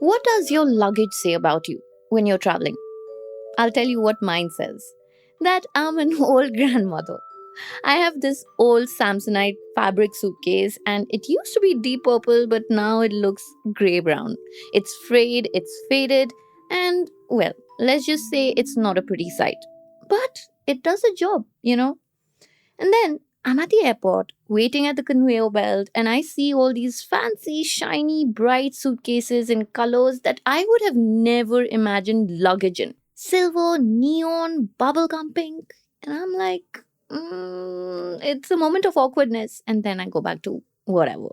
What does your luggage say about you when you're traveling? I'll tell you what mine says. That I'm an old grandmother. I have this old Samsonite fabric suitcase and it used to be deep purple, but now it looks grey brown. It's frayed, it's faded, and well, let's just say it's not a pretty sight. But it does a job. And then I'm at the airport waiting at the conveyor belt and I see all these fancy, shiny, bright suitcases in colors that I would have never imagined luggage in. Silver, neon, bubblegum pink. And I'm like, it's a moment of awkwardness. And then I go back to whatever.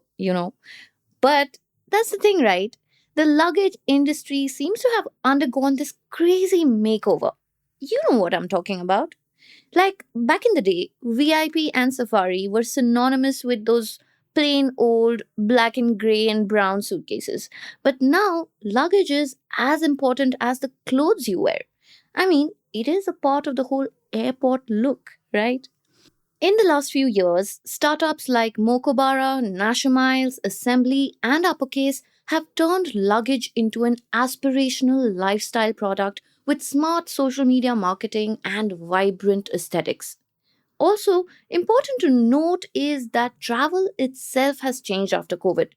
But that's the thing, right? The luggage industry seems to have undergone this crazy makeover. You know what I'm talking about. Like back in the day, VIP and Safari were synonymous with those plain old black and grey and brown suitcases. But now, luggage is as important as the clothes you wear. I mean, it is a part of the whole airport look, right? In the last few years, startups like Mokobara, Nasher Miles, Assembly, and Uppercase have turned luggage into an aspirational lifestyle product with smart social media marketing and vibrant aesthetics. Also, important to note is that travel itself has changed after COVID.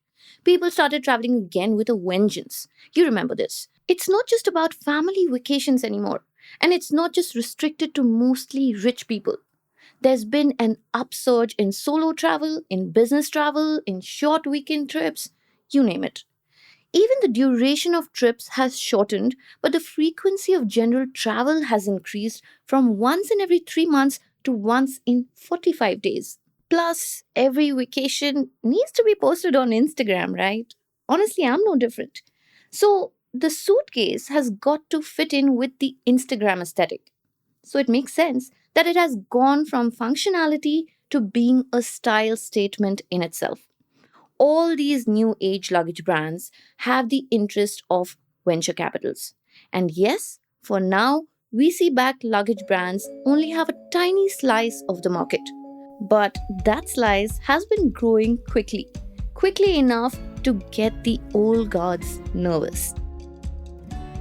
People started traveling again with a vengeance. You remember this. It's not just about family vacations anymore, and it's not just restricted to mostly rich people. There's been an upsurge in solo travel, in business travel, in short weekend trips, you name it. Even the duration of trips has shortened, but the frequency of general travel has increased from once in every 3 months to once in 45 days. Plus, every vacation needs to be posted on Instagram, right? Honestly, I'm no different. So, the suitcase has got to fit in with the Instagram aesthetic. So it makes sense that it has gone from functionality to being a style statement in itself. All these new age luggage brands have the interest of venture capitals. And yes, for now, VC backed luggage brands only have a tiny slice of the market. But that slice has been growing quickly enough to get the old guards nervous.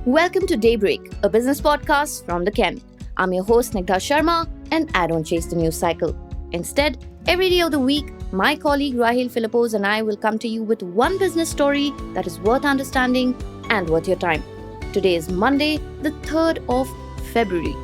Welcome to Daybreak, a business podcast from the Ken. I'm your host, Nigdha Sharma, and I don't chase the news cycle. Instead, every day of the week, my colleague Rahil Philippos and I will come to you with one business story that is worth understanding and worth your time. Today is Monday, the 3rd of February.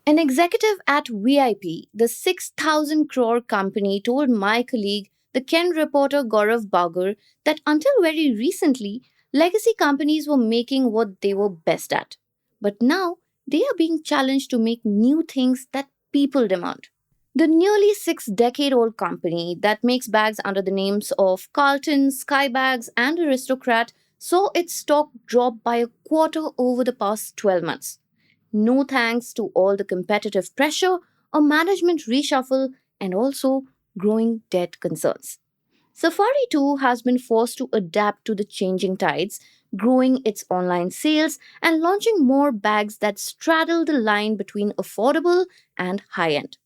An executive at VIP, the 6,000 crore company, told my colleague, the Ken reporter Gaurav Bagar, that until very recently, legacy companies were making what they were best at. But now, they are being challenged to make new things that people demand. The nearly 6 decade old company that makes bags under the names of Carlton, Skybags, and Aristocrat saw its stock drop by a quarter over the past 12 months. No thanks to all the competitive pressure, a management reshuffle, and also growing debt concerns. Safari too has been forced to adapt to the changing tides, growing its online sales and launching more bags that straddle the line between affordable and high end.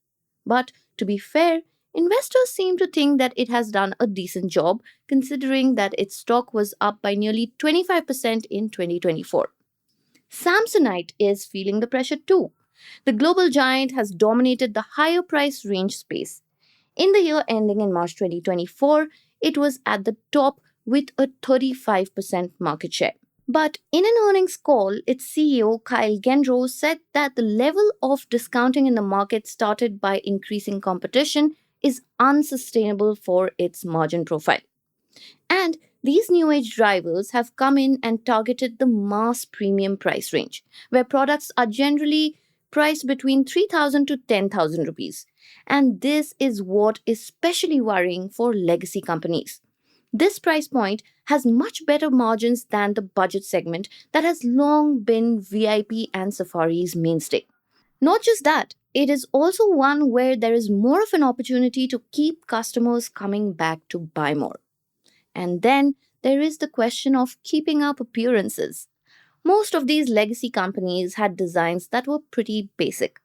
But to be fair, investors seem to think that it has done a decent job considering that its stock was up by nearly 25% in 2024. Samsonite is feeling the pressure too. The global giant has dominated the higher price range space. In the year ending in March 2024, it was at the top with a 35% market share. But in an earnings call, its CEO Kyle Gendro said that the level of discounting in the market started by increasing competition is unsustainable for its margin profile. And these new age drivers have come in and targeted the mass premium price range, where products are generally priced between 3,000 to 10,000 rupees. And this is what is especially worrying for legacy companies. This price point has much better margins than the budget segment that has long been VIP and Safari's mainstay. Not just that, it is also one where there is more of an opportunity to keep customers coming back to buy more. And then there is the question of keeping up appearances. Most of these legacy companies had designs that were pretty basic.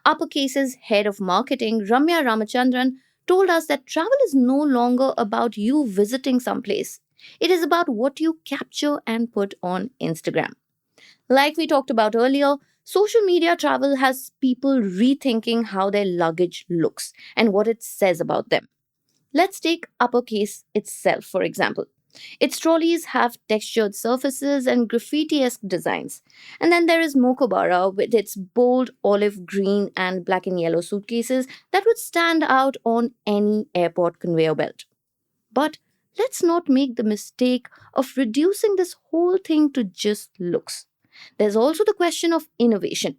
Uppercase's head of marketing, Ramya Ramachandran, told us that travel is no longer about you visiting someplace. It is about what you capture and put on Instagram. Like we talked about earlier, social media travel has people rethinking how their luggage looks and what it says about them. Let's take Uppercase itself, for example. Its trolleys have textured surfaces and graffiti esque designs. And then there is Mokobara with its bold olive green and black and yellow suitcases that would stand out on any airport conveyor belt. But let's not make the mistake of reducing this whole thing to just looks. There's also the question of innovation.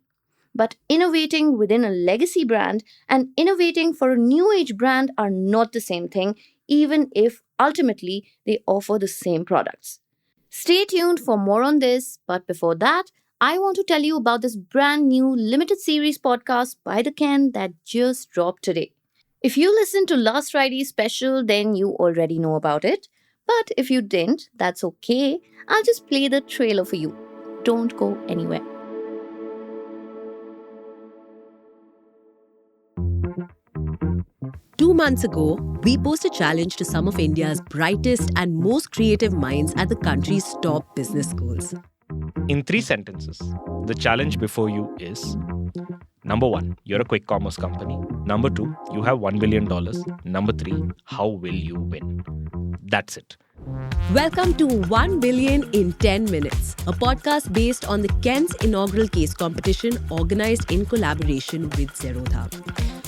But innovating within a legacy brand and innovating for a new age brand are not the same thing, even if ultimately they offer the same products. Stay tuned for more on this, but before that, I want to tell you about this brand new limited series podcast by The Ken that just dropped today. If you listened to last Friday's special, then you already know about it. But if you didn't, that's okay. I'll just play the trailer for you. Don't go anywhere. 2 months ago, we posed a challenge to some of India's brightest and most creative minds at the country's top business schools. In 3 sentences, the challenge before you is: number one, you're a quick commerce company. Number two, you have $1 billion. Number three, how will you win? That's it. Welcome to 1 Billion in 10 Minutes, a podcast based on the Ken's inaugural case competition organized in collaboration with Zerodha.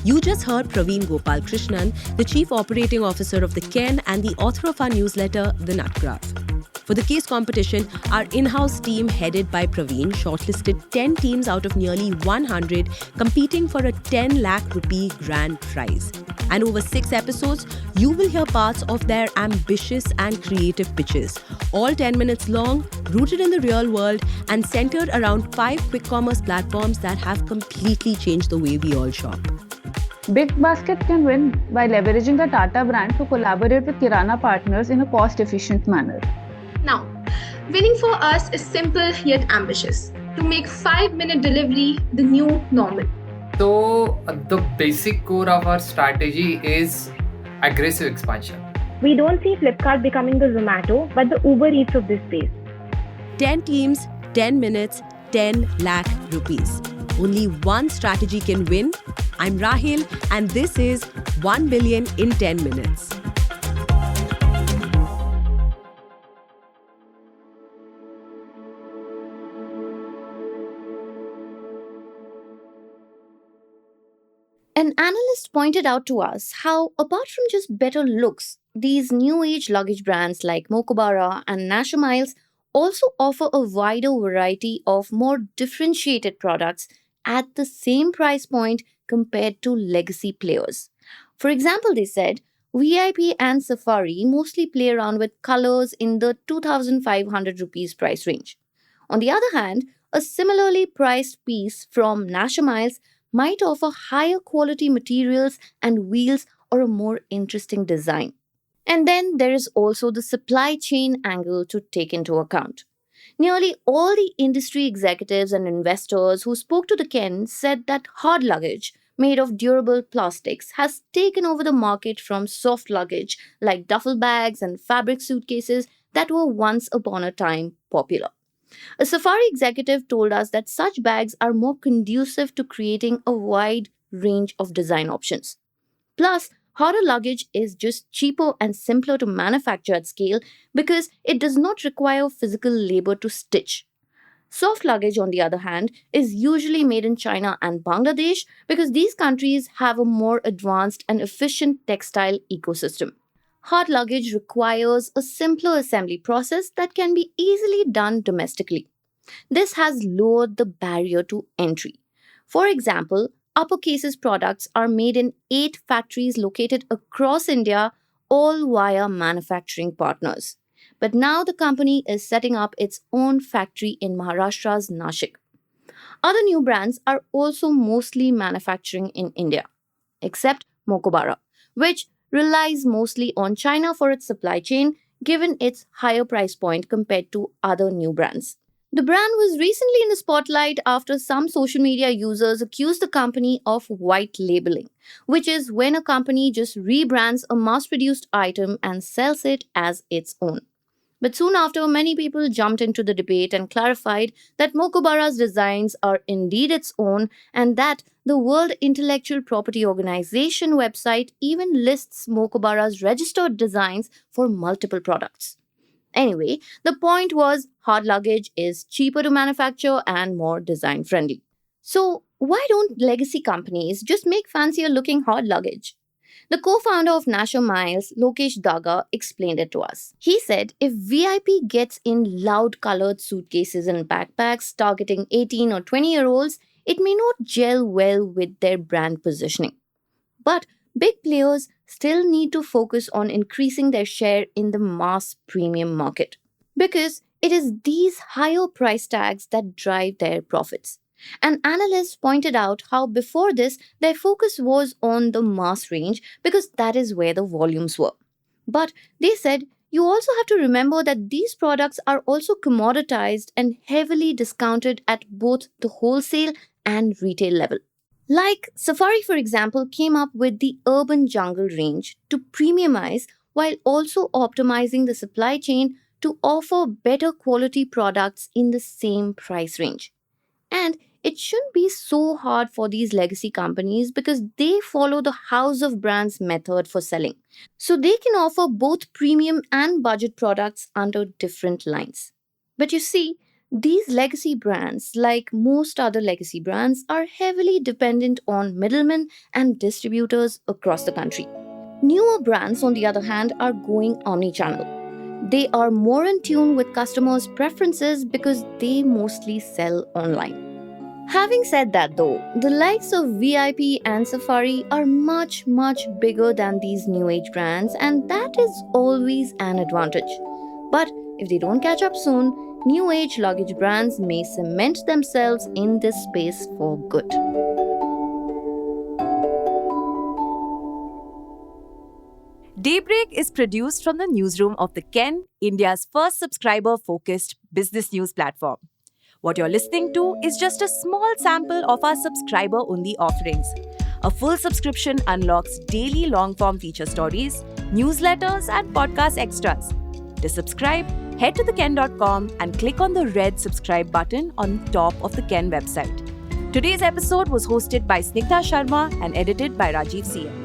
You just heard Praveen Gopal Krishnan, the Chief Operating Officer of the Ken and the author of our newsletter, The Nut Graph. For the case competition, our in-house team headed by Praveen shortlisted 10 teams out of nearly 100 competing for a 10 lakh rupee grand prize. And over 6 episodes, you will hear parts of their ambitious and creative pitches, all 10 minutes long, rooted in the real world, and centered around 5 quick commerce platforms that have completely changed the way we all shop. Big Basket can win by leveraging the Tata brand to collaborate with Kirana partners in a cost-efficient manner. Now, winning for us is simple yet ambitious. To make 5-minute delivery the new normal. So, the basic core of our strategy is aggressive expansion. We don't see Flipkart becoming the Zomato, but the Uber Eats of this space. 10 teams, 10 minutes, 10 lakh rupees. Only one strategy can win. I'm Rahil, and this is 1 Billion in 10 Minutes. An analyst pointed out to us how, apart from just better looks, these new age luggage brands like Mokobara and Nasher Miles also offer a wider variety of more differentiated products at the same price point compared to legacy players. For example, they said VIP and Safari mostly play around with colors in the 2,500 rupees price range. On the other hand, a similarly priced piece from Nasher Miles might offer higher quality materials and wheels or a more interesting design. And then there is also the supply chain angle to take into account. Nearly all the industry executives and investors who spoke to the Ken said that hard luggage made of durable plastics has taken over the market from soft luggage like duffel bags and fabric suitcases that were once upon a time popular. A Safari executive told us that such bags are more conducive to creating a wide range of design options. Plus, harder luggage is just cheaper and simpler to manufacture at scale because it does not require physical labor to stitch. Soft luggage, on the other hand, is usually made in China and Bangladesh because these countries have a more advanced and efficient textile ecosystem. Hard luggage requires a simpler assembly process that can be easily done domestically. This has lowered the barrier to entry. For example, Uppercase's products are made in 8 factories located across India, all via manufacturing partners. But now the company is setting up its own factory in Maharashtra's Nashik. Other new brands are also mostly manufacturing in India, except Mokobara, which relies mostly on China for its supply chain, given its higher price point compared to other new brands. The brand was recently in the spotlight after some social media users accused the company of white labeling, which is when a company just rebrands a mass produced item and sells it as its own. But soon after, many people jumped into the debate and clarified that Mokobara's designs are indeed its own and that the World Intellectual Property Organization website even lists Mokobara's registered designs for multiple products. Anyway, the point was hard luggage is cheaper to manufacture and more design friendly. So, why don't legacy companies just make fancier looking hard luggage? The co founder of Nasher Miles, Lokesh Daga, explained it to us. He said if VIP gets in loud colored suitcases and backpacks targeting 18 or 20-year-olds, it may not gel well with their brand positioning. But big players still need to focus on increasing their share in the mass premium market because it is these higher price tags that drive their profits. And analysts pointed out how before this their focus was on the mass range because that is where the volumes were. But they said you also have to remember that these products are also commoditized and heavily discounted at both the wholesale and retail level. Like Safari, for example, came up with the Urban Jungle range to premiumize while also optimizing the supply chain to offer better quality products in the same price range. And it shouldn't be so hard for these legacy companies because they follow the house of brands method for selling. So they can offer both premium and budget products under different lines. But you see, these legacy brands, like most other legacy brands, are heavily dependent on middlemen and distributors across the country. Newer brands, on the other hand, are going omnichannel. They are more in tune with customers' preferences because they mostly sell online. Having said that, though, the likes of VIP and Safari are much, much bigger than these new age brands, and that is always an advantage. But if they don't catch up soon, new age luggage brands may cement themselves in this space for good. Daybreak is produced from the newsroom of the Ken, India's first subscriber-focused business news platform. What you're listening to is just a small sample of our subscriber-only offerings. A full subscription unlocks daily long-form feature stories, newsletters, and podcast extras. To subscribe, head to theken.com and click on the red subscribe button on top of the Ken website. Today's episode was hosted by Snigdha Sharma and edited by Rajiv CM.